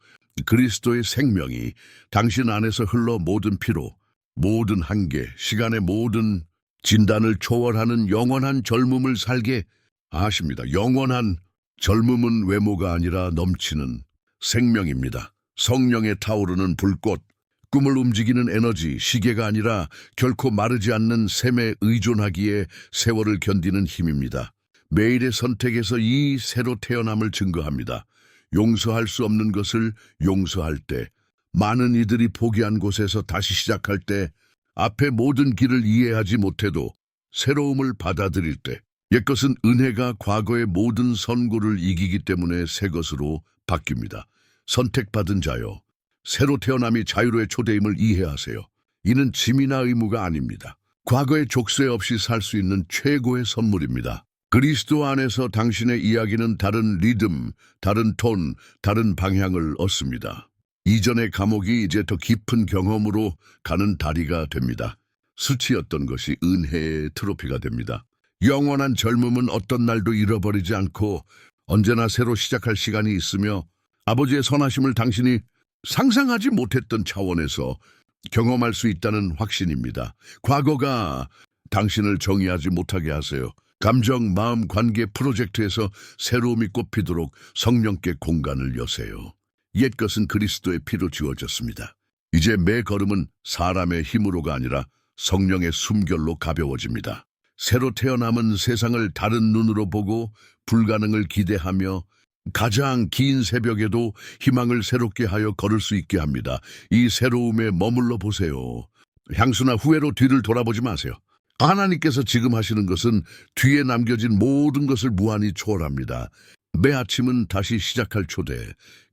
그리스도의 생명이 당신 안에서 흘러 모든 피로, 모든 한계, 시간의 모든 진단을 초월하는 영원한 젊음을 살게 하십니다. 영원한 젊음은 외모가 아니라 넘치는 생명입니다. 성령에 타오르는 불꽃, 꿈을 움직이는 에너지, 시계가 아니라 결코 마르지 않는 샘에 의존하기에 세월을 견디는 힘입니다. 매일의 선택에서 이 새로 태어남을 증거합니다. 용서할 수 없는 것을 용서할 때, 많은 이들이 포기한 곳에서 다시 시작할 때, 앞의 모든 길을 이해하지 못해도 새로움을 받아들일 때, 옛것은 은혜가 과거의 모든 선고를 이기기 때문에 새 것으로 바뀝니다. 선택받은 자여, 새로 태어남이 자유로의 초대임을 이해하세요. 이는 짐이나 의무가 아닙니다. 과거의 족쇄 없이 살 수 있는 최고의 선물입니다. 그리스도 안에서 당신의 이야기는 다른 리듬, 다른 톤, 다른 방향을 얻습니다. 이전의 감옥이 이제 더 깊은 경험으로 가는 다리가 됩니다. 수치였던 것이 은혜의 트로피가 됩니다. 영원한 젊음은 어떤 날도 잃어버리지 않고 언제나 새로 시작할 시간이 있으며 아버지의 선하심을 당신이 상상하지 못했던 차원에서 경험할 수 있다는 확신입니다. 과거가 당신을 정의하지 못하게 하세요. 감정, 마음, 관계 프로젝트에서 새로움이 꽃피도록 성령께 공간을 여세요. 옛것은 그리스도의 피로 지워졌습니다. 이제 매 걸음은 사람의 힘으로가 아니라 성령의 숨결로 가벼워집니다. 새로 태어남은 세상을 다른 눈으로 보고 불가능을 기대하며 가장 긴 새벽에도 희망을 새롭게 하여 걸을 수 있게 합니다. 이 새로움에 머물러 보세요. 향수나 후회로 뒤를 돌아보지 마세요. 하나님께서 지금 하시는 것은 뒤에 남겨진 모든 것을 무한히 초월합니다. 매 아침은 다시 시작할 초대,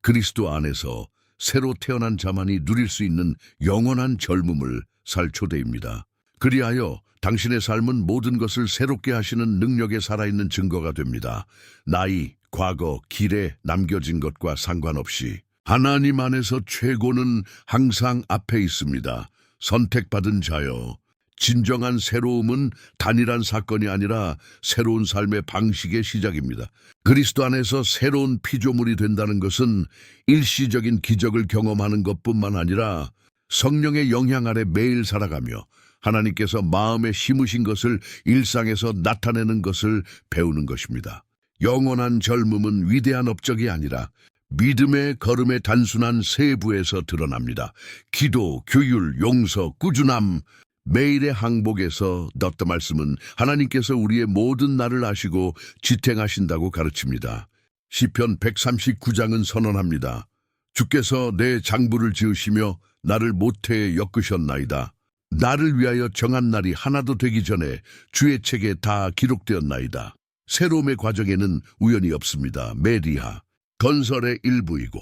그리스도 안에서 새로 태어난 자만이 누릴 수 있는 영원한 젊음을 살 초대입니다. 그리하여 당신의 삶은 모든 것을 새롭게 하시는 능력에 살아있는 증거가 됩니다. 나이, 과거, 길에 남겨진 것과 상관없이 하나님 안에서 최고는 항상 앞에 있습니다. 선택받은 자여, 진정한 새로움은 단일한 사건이 아니라 새로운 삶의 방식의 시작입니다. 그리스도 안에서 새로운 피조물이 된다는 것은 일시적인 기적을 경험하는 것뿐만 아니라 성령의 영향 아래 매일 살아가며 하나님께서 마음에 심으신 것을 일상에서 나타내는 것을 배우는 것입니다. 영원한 젊음은 위대한 업적이 아니라 믿음의 걸음의 단순한 세부에서 드러납니다. 기도, 규율, 용서, 꾸준함, 매일의 항복에서 넣었던 말씀은 하나님께서 우리의 모든 날을 아시고 지탱하신다고 가르칩니다. 시편 139장은 선언합니다. 주께서 내 장부를 지으시며 나를 모태에 엮으셨나이다. 나를 위하여 정한 날이 하나도 되기 전에 주의 책에 다 기록되었나이다. 새로움의 과정에는 우연이 없습니다. 메리하, 건설의 일부이고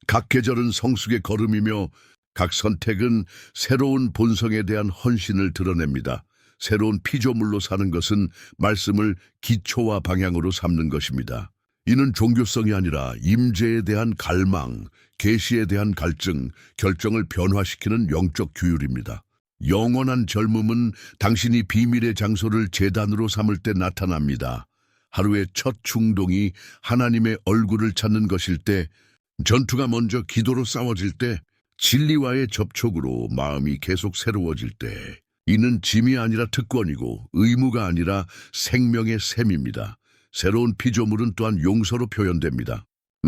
각 계절은 성숙의 걸음이며 각 선택은 새로운 본성에 대한 헌신을 드러냅니다. 새로운 피조물로 사는 것은 말씀을 기초와 방향으로 삼는 것입니다. 이는 종교성이 아니라 임재에 대한 갈망, 계시에 대한 갈증, 결정을 변화시키는 영적 규율입니다. 영원한 젊음은 당신이 비밀의 장소를 제단으로 삼을 때 나타납니다. 하루의 첫 충동이 하나님의 얼굴을 찾는 것일 때, 전투가 먼저 기도로 싸워질 때, 진리와의 접촉으로 마음이 계속 새로워질 때, 이는 짐이 아니라 특권이고 의무가 아니라 생명의 셈입니다. 새로운 피조물은 또한 용서로 표현됩니다.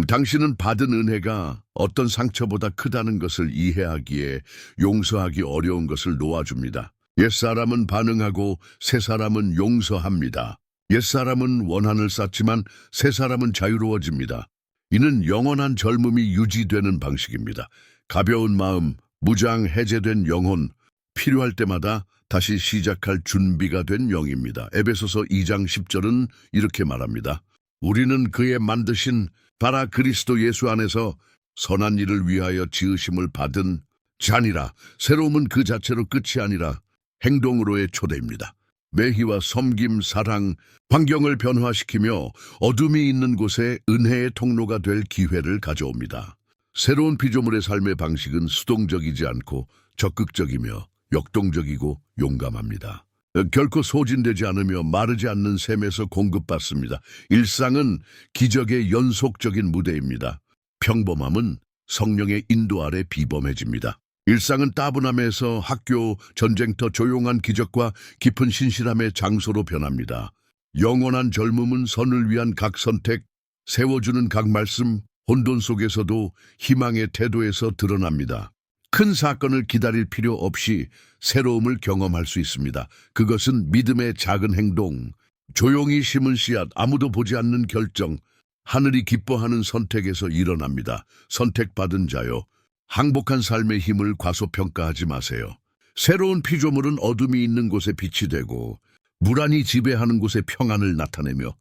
당신은 받은 은혜가 어떤 상처보다 크다는 것을 이해하기에 용서하기 어려운 것을 놓아줍니다. 옛사람은 반응하고 새사람은 용서합니다. 옛사람은 원한을 쌓지만 새사람은 자유로워집니다. 이는 영원한 젊음이 유지되는 방식입니다. 가벼운 마음, 무장 해제된 영혼, 필요할 때마다 다시 시작할 준비가 된 영입니다. 에베소서 2장 10절은 이렇게 말합니다. 우리는 그의 만드신 바라 그리스도 예수 안에서 선한 일을 위하여 지으심을 받은 자니라. 새로움은 그 자체로 끝이 아니라 행동으로의 초대입니다. 매희와 섬김, 사랑, 환경을 변화시키며 어둠이 있는 곳에 은혜의 통로가 될 기회를 가져옵니다. 새로운 피조물의 삶의 방식은 수동적이지 않고 적극적이며 역동적이고 용감합니다. 결코 소진되지 않으며 마르지 않는 셈에서 공급받습니다. 일상은 기적의 연속적인 무대입니다. 평범함은 성령의 인도 아래 비범해집니다. 일상은 따분함에서 학교, 전쟁터, 조용한 기적과 깊은 신실함의 장소로 변합니다. 영원한 젊음은 선을 위한 각 선택, 세워주는 각 말씀, 혼돈 속에서도 희망의 태도에서 드러납니다. 큰 사건을 기다릴 필요 없이 새로움을 경험할 수 있습니다. 그것은 믿음의 작은 행동, 조용히 심은 씨앗, 아무도 보지 않는 결정, 하늘이 기뻐하는 선택에서 일어납니다. 선택받은 자요, 항복한 삶의 힘을 과소평가하지 마세요. 새로운 피조물은 어둠이 있는 곳에 빛이 되고 불안이 지배하는 곳에 평안을 나타내며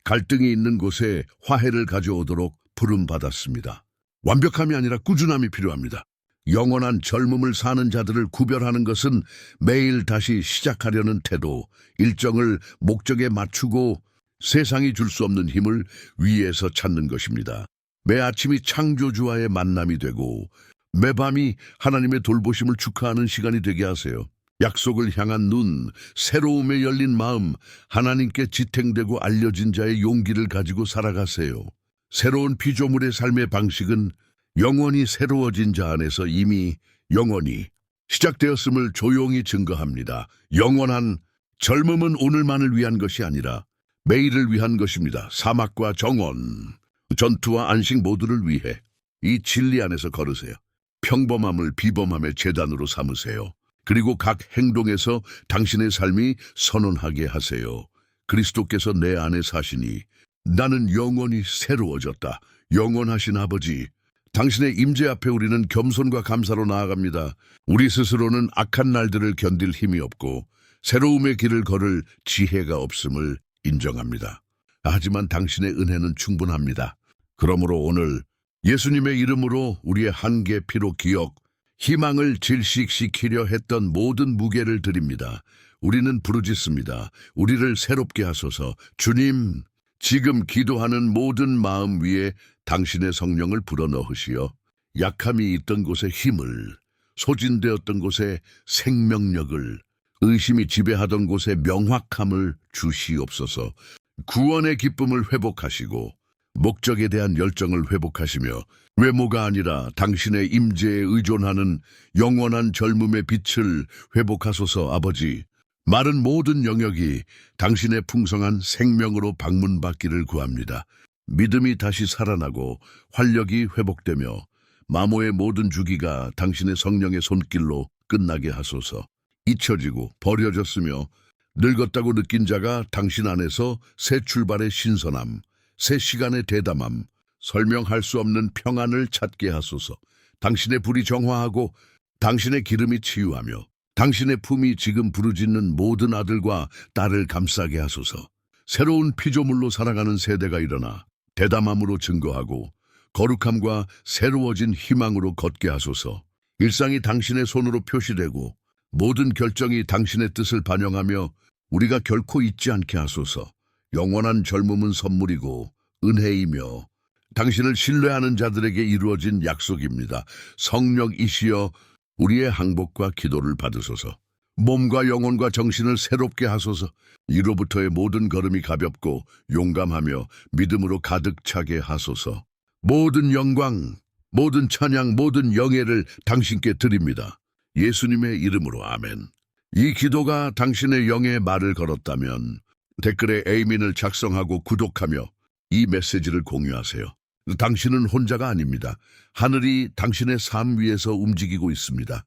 갈등이 있는 곳에 화해를 가져오도록 부름받았습니다. 완벽함이 아니라 꾸준함이 필요합니다. 영원한 젊음을 사는 자들을 구별하는 것은 매일 다시 시작하려는 태도, 일정을 목적에 맞추고 세상이 줄 수 없는 힘을 위에서 찾는 것입니다. 매 아침이 창조주와의 만남이 되고 매밤이 하나님의 돌보심을 축하하는 시간이 되게 하세요. 약속을 향한 눈, 새로움에 열린 마음, 하나님께 지탱되고 알려진 자의 용기를 가지고 살아가세요. 새로운 피조물의 삶의 방식은 영원히 새로워진 자 안에서 이미 영원히 시작되었음을 조용히 증거합니다. 영원한 젊음은 오늘만을 위한 것이 아니라 매일을 위한 것입니다. 사막과 정원, 전투와 안식 모두를 위해 이 진리 안에서 걸으세요. 평범함을 비범함의 재단으로 삼으세요. 그리고 각 행동에서 당신의 삶이 선언하게 하세요. 그리스도께서 내 안에 사시니 나는 영원히 새로워졌다. 영원하신 아버지, 당신의 임재 앞에 우리는 겸손과 감사로 나아갑니다. 우리 스스로는 악한 날들을 견딜 힘이 없고 새로움의 길을 걸을 지혜가 없음을 인정합니다. 하지만 당신의 은혜는 충분합니다. 그러므로 오늘 예수님의 이름으로 우리의 한계, 피로, 기억, 희망을 질식시키려 했던 모든 무게를 드립니다. 우리는 부르짖습니다. 우리를 새롭게 하소서. 주님, 지금 기도하는 모든 마음 위에 당신의 성령을 불어넣으시어 약함이 있던 곳에 힘을, 소진되었던 곳에 생명력을, 의심이 지배하던 곳에 명확함을 주시옵소서. 구원의 기쁨을 회복하시고 목적에 대한 열정을 회복하시며 외모가 아니라 당신의 임재에 의존하는 영원한 젊음의 빛을 회복하소서. 아버지, 마른 모든 영역이 당신의 풍성한 생명으로 방문받기를 구합니다. 믿음이 다시 살아나고 활력이 회복되며 마모의 모든 주기가 당신의 성령의 손길로 끝나게 하소서. 잊혀지고 버려졌으며 늙었다고 느낀 자가 당신 안에서 새 출발의 신선함, 새 시간의 대담함, 설명할 수 없는 평안을 찾게 하소서. 당신의 불이 정화하고 당신의 기름이 치유하며 당신의 품이 지금 부르짖는 모든 아들과 딸을 감싸게 하소서. 새로운 피조물로 살아가는 세대가 일어나 대담함으로 증거하고 거룩함과 새로워진 희망으로 걷게 하소서. 일상이 당신의 손으로 표시되고 모든 결정이 당신의 뜻을 반영하며 우리가 결코 잊지 않게 하소서. 영원한 젊음은 선물이고 은혜이며 당신을 신뢰하는 자들에게 이루어진 약속입니다. 성령이시여 우리의 항복과 기도를 받으소서. 몸과 영혼과 정신을 새롭게 하소서. 이로부터의 모든 걸음이 가볍고 용감하며 믿음으로 가득 차게 하소서. 모든 영광, 모든 찬양, 모든 영예를 당신께 드립니다. 예수님의 이름으로 아멘. 이 기도가 당신의 영에 말을 걸었다면 댓글에 에이민을 작성하고 구독하며 이 메시지를 공유하세요. 당신은 혼자가 아닙니다. 하늘이 당신의 삶 위에서 움직이고 있습니다.